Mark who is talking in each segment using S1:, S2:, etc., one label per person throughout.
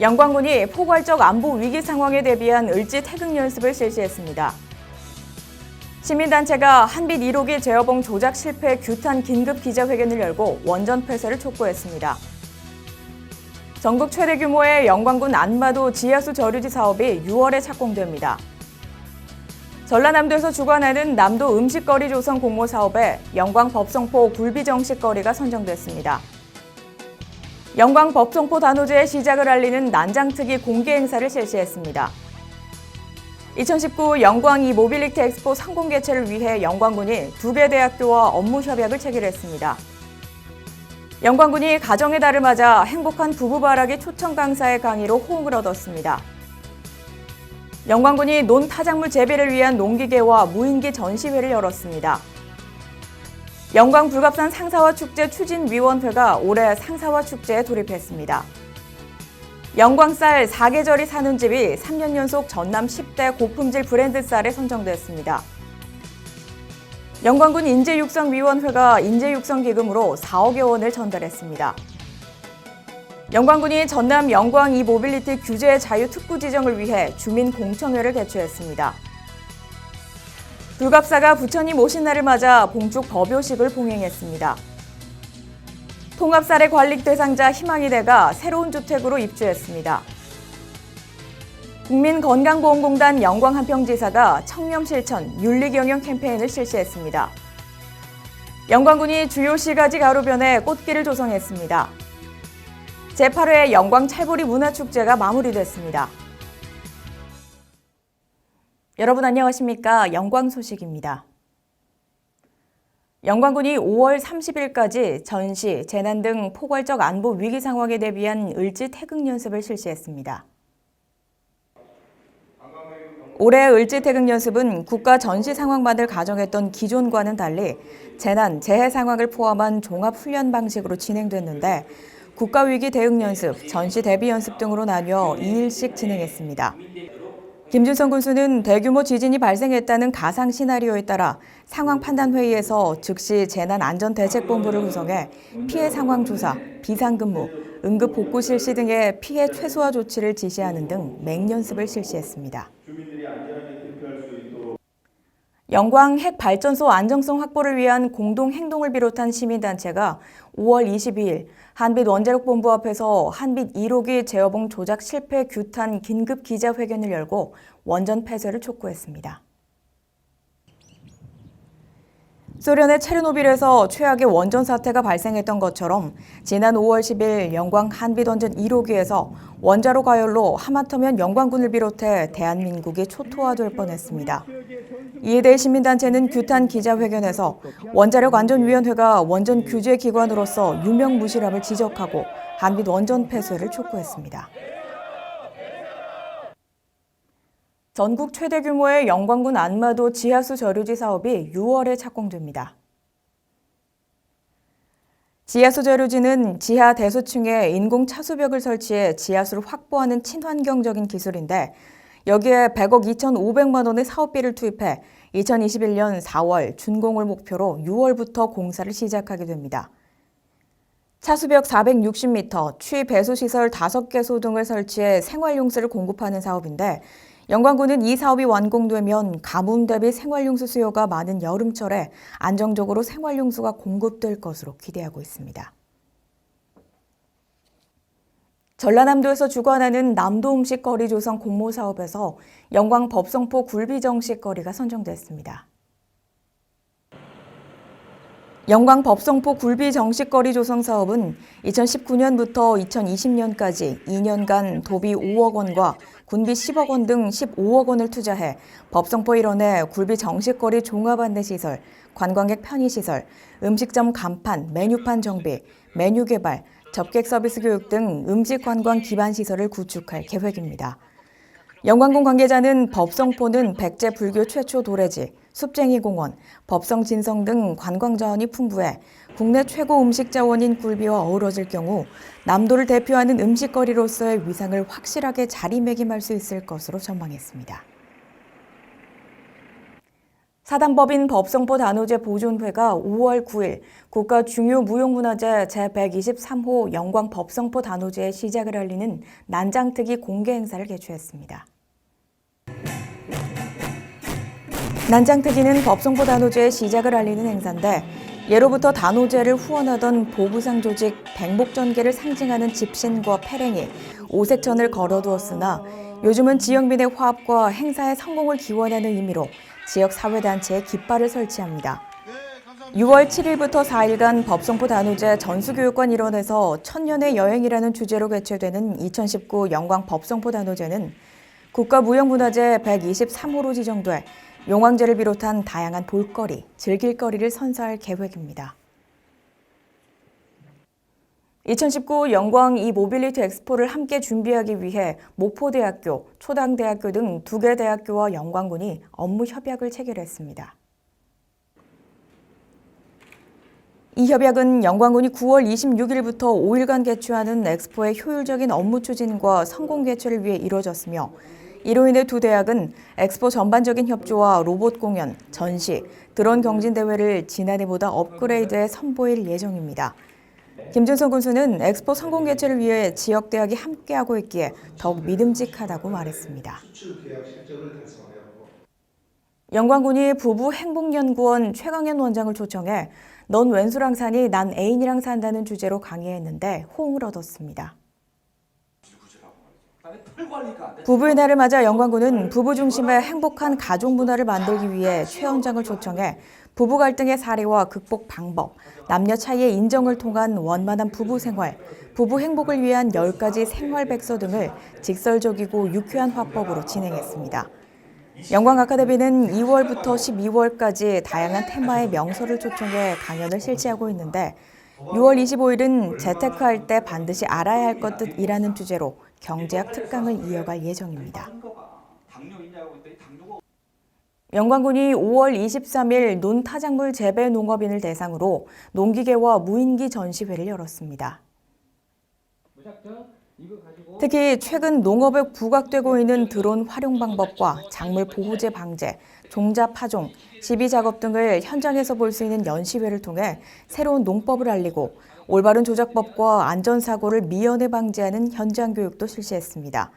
S1: 영광군이 포괄적 안보 위기 상황에 대비한 을지 태극 연습을 실시했습니다. 시민단체가 한빛 1호기 제어봉 조작 실패 규탄 긴급 기자회견을 열고 원전 폐쇄를 촉구했습니다. 전국 최대 규모의 영광군 안마도 지하수 저류지 사업이 6월에 착공됩니다. 전라남도에서 주관하는 남도 음식거리 조성 공모 사업에 영광 법성포 굴비 정식거리가 선정됐습니다. 영광 법성포 단오제의 시작을 알리는 난장특위 공개 행사를 실시했습니다. 2019 영광 모빌리티 엑스포 상공 개최를 위해 영광군이 2개 대학교와 업무 협약을 체결했습니다. 영광군이 가정의 달을 맞아 행복한 부부바라기 초청 강사의 강의로 호응을 얻었습니다. 영광군이 논타작물 재배를 위한 농기계와 무인기 전시회를 열었습니다. 영광 불갑산 상사화 축제 추진위원회가 올해 상사화 축제에 돌입했습니다. 영광쌀 4계절이 사는 집이 3년 연속 전남 10대 고품질 브랜드 쌀에 선정됐습니다. 영광군 인재육성위원회가 인재육성기금으로 4억여 원을 전달했습니다. 영광군이 전남 영광 모빌리티 규제 자유 특구 지정을 위해 주민공청회를 개최했습니다. 불갑사가 부처님 오신 날을 맞아 봉축 법요식을 봉행했습니다. 통합사례 관리 대상자 희망이대가 새로운 주택으로 입주했습니다. 국민건강보험공단 영광한평지사가 청렴실천 윤리경영 캠페인을 실시했습니다. 영광군이 주요 시가지 가로변에 꽃길을 조성했습니다. 제8회 영광 찰보리 문화축제가 마무리됐습니다. 여러분 안녕하십니까? 영광 소식입니다. 영광군이 5월 30일까지 전시, 재난 등 포괄적 안보 위기 상황에 대비한 을지 태극 연습을 실시했습니다. 올해 을지 태극 연습은 국가 전시 상황만을 가정했던 기존과는 달리 재난, 재해 상황을 포함한 종합 훈련 방식으로 진행됐는데 국가위기 대응 연습, 전시 대비 연습 등으로 나뉘어 2일씩 진행했습니다. 김준성 군수는 대규모 지진이 발생했다는 가상 시나리오에 따라 상황 판단 회의에서 즉시 재난안전대책본부를 구성해 피해 상황 조사, 비상근무, 응급 복구 실시 등의 피해 최소화 조치를 지시하는 등 맹연습을 실시했습니다. 영광 핵발전소 안정성 확보를 위한 공동행동을 비롯한 시민단체가 5월 22일 한빛 원자력본부 앞에서 한빛 1호기 제어봉 조작 실패 규탄 긴급 기자회견을 열고 원전 폐쇄를 촉구했습니다. 소련의 체르노빌에서 최악의 원전 사태가 발생했던 것처럼 지난 5월 10일 영광 한빛원전 1호기에서 원자로 가열로 하마터면 영광군을 비롯해 대한민국이 초토화될 뻔했습니다. 이에 대해 시민단체는 규탄 기자회견에서 원자력안전위원회가 원전 규제기관으로서 유명무실함을 지적하고 한빛 원전 폐쇄를 촉구했습니다. 전국 최대 규모의 영광군 안마도 지하수 저류지 사업이 6월에 착공됩니다. 지하수 저류지는 지하 대수층에 인공 차수벽을 설치해 지하수를 확보하는 친환경적인 기술인데 여기에 100억 2,500만 원의 사업비를 투입해 2021년 4월 준공을 목표로 6월부터 공사를 시작하게 됩니다. 차수벽 460m, 취배수시설 5개소 등을 설치해 생활용수를 공급하는 사업인데 영광군은 이 사업이 완공되면 가뭄 대비 생활용수 수요가 많은 여름철에 안정적으로 생활용수가 공급될 것으로 기대하고 있습니다. 전라남도에서 주관하는 남도 음식거리 조성 공모 사업에서 영광 법성포 굴비 정식거리가 선정됐습니다. 영광 법성포 굴비 정식거리 조성 사업은 2019년부터 2020년까지 2년간 도비 5억 원과 군비 10억 원 등 15억 원을 투자해 법성포 일원의 굴비 정식거리 종합안내시설, 관광객 편의시설, 음식점 간판, 메뉴판 정비, 메뉴 개발, 접객 서비스 교육 등 음식 관광 기반 시설을 구축할 계획입니다. 영광군 관계자는 법성포는 백제 불교 최초 도래지, 숲쟁이 공원, 법성 진성 등 관광 자원이 풍부해 국내 최고 음식 자원인 굴비와 어우러질 경우 남도를 대표하는 음식거리로서의 위상을 확실하게 자리매김할 수 있을 것으로 전망했습니다. 사단법인 법성포 단오제 보존회가 5월 9일 국가 중요 무형문화재 제123호 영광 법성포 단오제의 시작을 알리는 난장특위 공개 행사를 개최했습니다. 난장특위는 법성포 단오제의 시작을 알리는 행사인데 예로부터 단오제를 후원하던 보부상 조직 백목전개를 상징하는 집신과 패랭이 오색천을 걸어두었으나 요즘은 지역민의 화합과 행사의 성공을 기원하는 의미로 지역 사회단체에 깃발을 설치합니다. 6월 7일부터 4일간 법성포 단오제 전수교육관 일원에서 천년의 여행이라는 주제로 개최되는 2019 영광 법성포 단오제는 국가무형문화재 123호로 지정돼 용왕제를 비롯한 다양한 볼거리, 즐길거리를 선사할 계획입니다. 2019 영광 이모빌리티 엑스포를 함께 준비하기 위해 목포대학교, 초당대학교 등 2개 대학교와 영광군이 업무 협약을 체결했습니다. 이 협약은 영광군이 9월 26일부터 5일간 개최하는 엑스포의 효율적인 업무 추진과 성공 개최를 위해 이루어졌으며 이로 인해 두 대학은 엑스포 전반적인 협조와 로봇 공연, 전시, 드론 경진 대회를 지난해보다 업그레이드해 선보일 예정입니다. 김준성 군수는 엑스포 성공 개최를 위해 지역 대학이 함께하고 있기에 더욱 믿음직하다고 말했습니다. 영광군이 부부 행복연구원 최강현 원장을 초청해 넌 왼수랑 사니 난 애인이랑 산다는 주제로 강의했는데 호응을 얻었습니다. 부부의 날을 맞아 영광군은 부부 중심의 행복한 가족 문화를 만들기 위해 최 원장을 초청해 부부 갈등의 사례와 극복 방법, 남녀 차이의 인정을 통한 원만한 부부 생활, 부부 행복을 위한 10가지 생활 백서 등을 직설적이고 유쾌한 화법으로 진행했습니다. 영광 아카데미는 2월부터 12월까지 다양한 테마의 명소를 초청해 강연을 실시하고 있는데 6월 25일은 재테크할 때 반드시 알아야 할 것들이라는 주제로 경제학 특강을 이어갈 예정입니다. 영광군이 5월 23일 논타작물 재배 농업인을 대상으로 농기계와 무인기 전시회를 열었습니다. 특히 최근 농업에 부각되고 있는 드론 활용 방법과 작물 보호제 방제, 종자 파종, 시비 작업 등을 현장에서 볼 수 있는 연시회를 통해 새로운 농법을 알리고 올바른 조작법과 안전사고를 미연에 방지하는 현장 교육도 실시했습니다.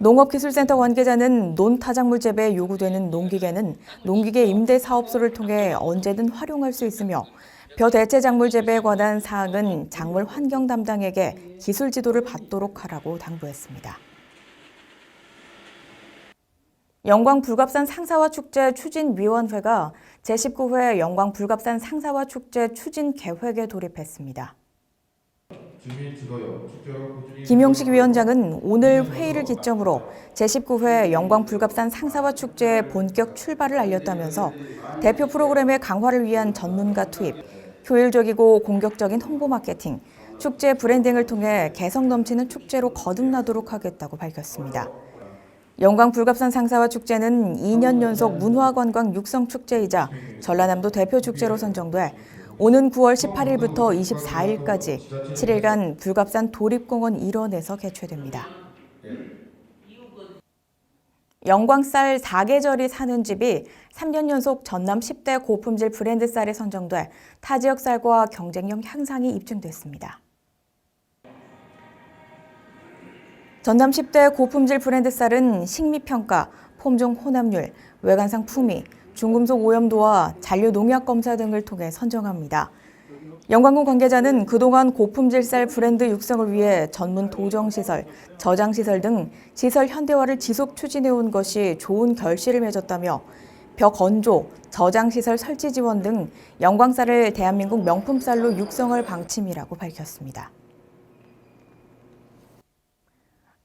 S1: 농업기술센터 관계자는 논타작물 재배에 요구되는 농기계는 농기계 임대 사업소를 통해 언제든 활용할 수 있으며 벼대체 작물 재배에 관한 사항은 작물 환경 담당에게 기술 지도를 받도록 하라고 당부했습니다. 영광 불갑산 상사화 축제 추진위원회가 제19회 영광 불갑산 상사화 축제 추진 계획에 돌입했습니다. 김용식 위원장은 오늘 회의를 기점으로 제19회 영광 불갑산 상사화 축제의 본격 출발을 알렸다면서 대표 프로그램의 강화를 위한 전문가 투입, 효율적이고 공격적인 홍보 마케팅, 축제 브랜딩을 통해 개성 넘치는 축제로 거듭나도록 하겠다고 밝혔습니다. 영광 불갑산 상사화 축제는 2년 연속 문화관광 육성 축제이자 전라남도 대표 축제로 선정돼 오는 9월 18일부터 24일까지 7일간 불갑산 도립공원 일원에서 개최됩니다. 영광쌀 4계절이 사는 집이 3년 연속 전남 10대 고품질 브랜드 쌀에 선정돼 타 지역 쌀과 경쟁력 향상이 입증됐습니다. 전남 10대 고품질 브랜드 쌀은 식미평가, 품종 혼합률, 외관상 품위, 중금속 오염도와 잔류 농약 검사 등을 통해 선정합니다. 영광군 관계자는 그동안 고품질 쌀 브랜드 육성을 위해 전문 도정시설, 저장시설 등 시설 현대화를 지속 추진해온 것이 좋은 결실을 맺었다며 벼 건조, 저장시설 설치 지원 등 영광쌀을 대한민국 명품쌀로 육성할 방침이라고 밝혔습니다.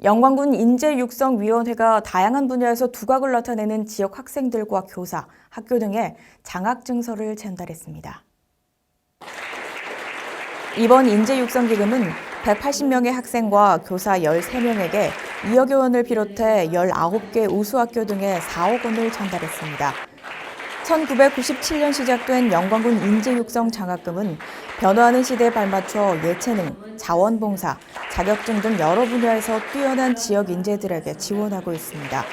S1: 영광군 인재육성위원회가 다양한 분야에서 두각을 나타내는 지역 학생들과 교사, 학교 등에 장학증서를 전달했습니다. 이번 인재육성기금은 180명의 학생과 교사 13명에게 2억여 원을 비롯해 19개 우수학교 등에 4억 원을 전달했습니다. 1997년 시작된 영광군 인재육성 장학금은 변화하는 시대에 발맞춰 예체능, 자원봉사, 자격증 등 여러 분야에서 뛰어난 지역 인재들에게 지원하고 있습니다.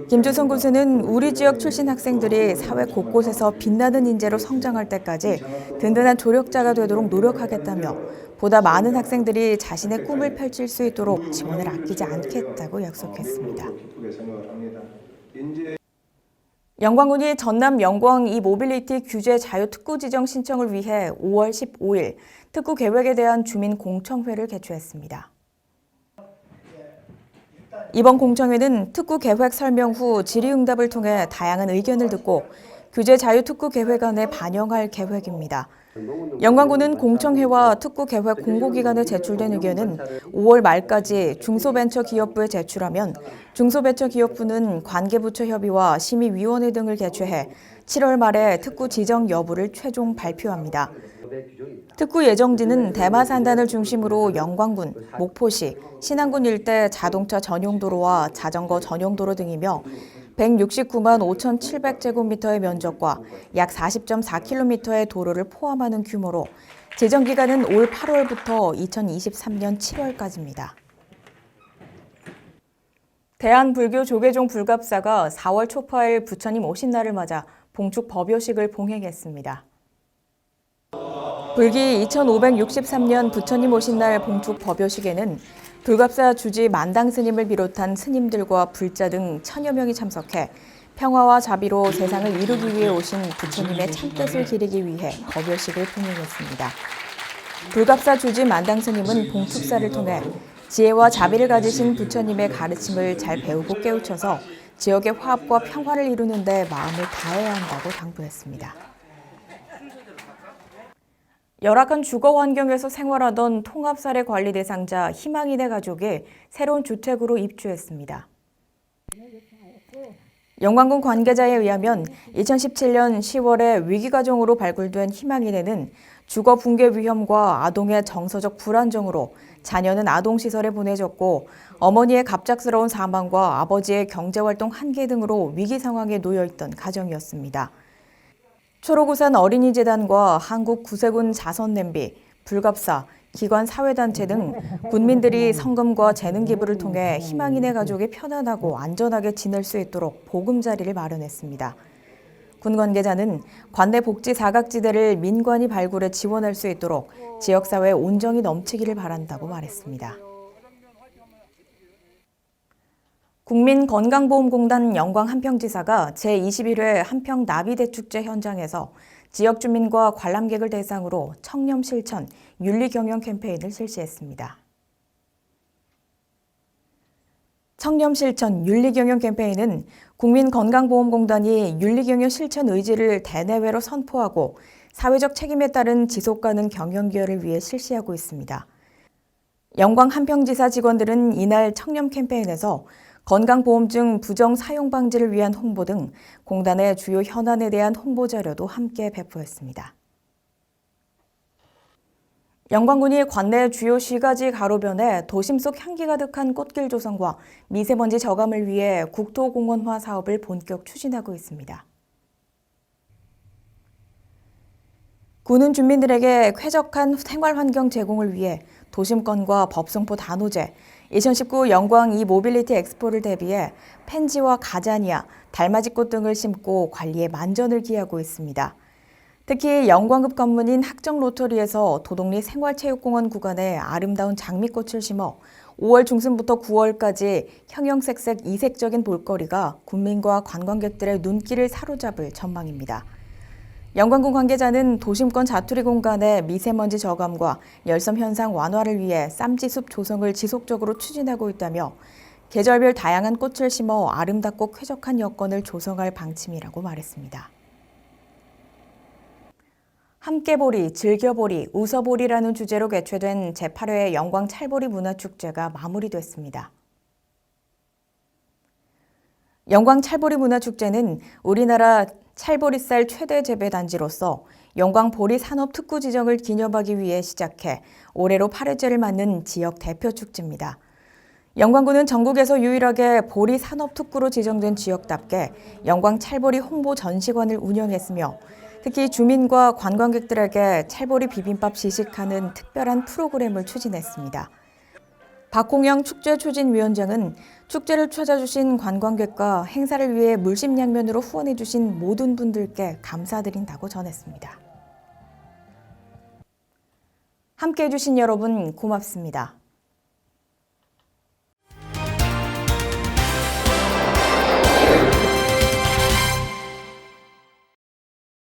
S1: 김주성 교수는 우리 지역 출신 학생들이 사회 곳곳에서 빛나는 인재로 성장할 때까지 든든한 조력자가 되도록 노력하겠다며 보다 많은 학생들이 자신의 꿈을 펼칠 수 있도록 지원을 아끼지 않겠다고 약속했습니다. 영광군이 전남 영광 이모빌리티 규제 자유특구 지정 신청을 위해 5월 15일 특구 계획에 대한 주민 공청회를 개최했습니다. 이번 공청회는 특구 계획 설명 후 질의응답을 통해 다양한 의견을 듣고 규제 자유특구 계획안에 반영할 계획입니다. 영광군은 공청회와 특구 계획 공고기간에 제출된 의견은 5월 말까지 중소벤처기업부에 제출하면 중소벤처기업부는 관계부처 협의와 심의위원회 등을 개최해 7월 말에 특구 지정 여부를 최종 발표합니다. 특구 예정지는 대마산단을 중심으로 영광군, 목포시, 신안군 일대 자동차 전용도로와 자전거 전용도로 등이며 169만 5,700제곱미터의 면적과 약 40.4km의 도로를 포함하는 규모로 제정기간은 올 8월부터 2023년 7월까지입니다. 대한불교조계종 불갑사가 4월 초파일 부처님 오신 날을 맞아 봉축 법요식을 봉행했습니다. 불기 2563년 부처님 오신 날 봉축 법요식에는 불갑사 주지 만당 스님을 비롯한 스님들과 불자 등 1000여 명이 참석해 평화와 자비로 세상을 이루기 위해 오신 부처님의 참뜻을 기리기 위해 법요식을 봉행했습니다. 불갑사 주지 만당 스님은 봉축사를 통해 지혜와 자비를 가지신 부처님의 가르침을 잘 배우고 깨우쳐서 지역의 화합과 평화를 이루는 데 마음을 다해야 한다고 당부했습니다. 열악한 주거 환경에서 생활하던 통합사례 관리 대상자 희망이네 가족이 새로운 주택으로 입주했습니다. 영광군 관계자에 의하면 2017년 10월에 위기가정으로 발굴된 희망이네는 주거 붕괴 위험과 아동의 정서적 불안정으로 자녀는 아동시설에 보내졌고 어머니의 갑작스러운 사망과 아버지의 경제활동 한계 등으로 위기 상황에 놓여있던 가정이었습니다. 초록우산 어린이재단과 한국구세군 자선냄비, 불갑사, 기관 사회단체 등 군민들이 성금과 재능 기부를 통해 희망이네 가족이 편안하고 안전하게 지낼 수 있도록 보금자리를 마련했습니다. 군 관계자는 관내 복지 사각지대를 민관이 발굴해 지원할 수 있도록 지역사회에 온정이 넘치기를 바란다고 말했습니다. 국민건강보험공단 영광 한평지사가 제21회 한평 나비대축제 현장에서 지역 주민과 관람객을 대상으로 청렴실천 윤리경영 캠페인을 실시했습니다. 청렴실천 윤리경영 캠페인은 국민건강보험공단이 윤리경영 실천 의지를 대내외로 선포하고 사회적 책임에 따른 지속가능 경영기여를 위해 실시하고 있습니다. 영광 한평지사 직원들은 이날 청렴 캠페인에서 건강보험증 부정 사용 방지를 위한 홍보 등 공단의 주요 현안에 대한 홍보 자료도 함께 배포했습니다. 영광군이 관내 주요 시가지 가로변에 도심 속 향기 가득한 꽃길 조성과 미세먼지 저감을 위해 국토공원화 사업을 본격 추진하고 있습니다. 군은 주민들에게 쾌적한 생활환경 제공을 위해 도심권과 법성포 단오제, 2019 영광 이모빌리티 엑스포를 대비해 펜지와 가자니아, 달맞이꽃 등을 심고 관리에 만전을 기하고 있습니다. 특히 영광급 건물인 학정로터리에서 도동리 생활체육공원 구간에 아름다운 장미꽃을 심어 5월 중순부터 9월까지 형형색색 이색적인 볼거리가 군민과 관광객들의 눈길을 사로잡을 전망입니다. 영광군 관계자는 도심권 자투리 공간의 미세먼지 저감과 열섬 현상 완화를 위해 쌈지숲 조성을 지속적으로 추진하고 있다며 계절별 다양한 꽃을 심어 아름답고 쾌적한 여건을 조성할 방침이라고 말했습니다. 함께보리, 즐겨보리, 웃어보리라는 주제로 개최된 제8회 영광 찰보리 문화축제가 마무리됐습니다. 영광 찰보리 문화축제는 우리나라 찰보리쌀 최대 재배단지로서 영광 보리 산업 특구 지정을 기념하기 위해 시작해 올해로 8회째를 맞는 지역 대표 축제입니다. 영광군은 전국에서 유일하게 보리 산업 특구로 지정된 지역답게 영광 찰보리 홍보 전시관을 운영했으며 특히 주민과 관광객들에게 찰보리 비빔밥 시식하는 특별한 프로그램을 추진했습니다. 박홍영 축제추진위원장은 축제를 찾아주신 관광객과 행사를 위해 물심양면으로 후원해주신 모든 분들께 감사드린다고 전했습니다. 함께해주신 여러분 고맙습니다.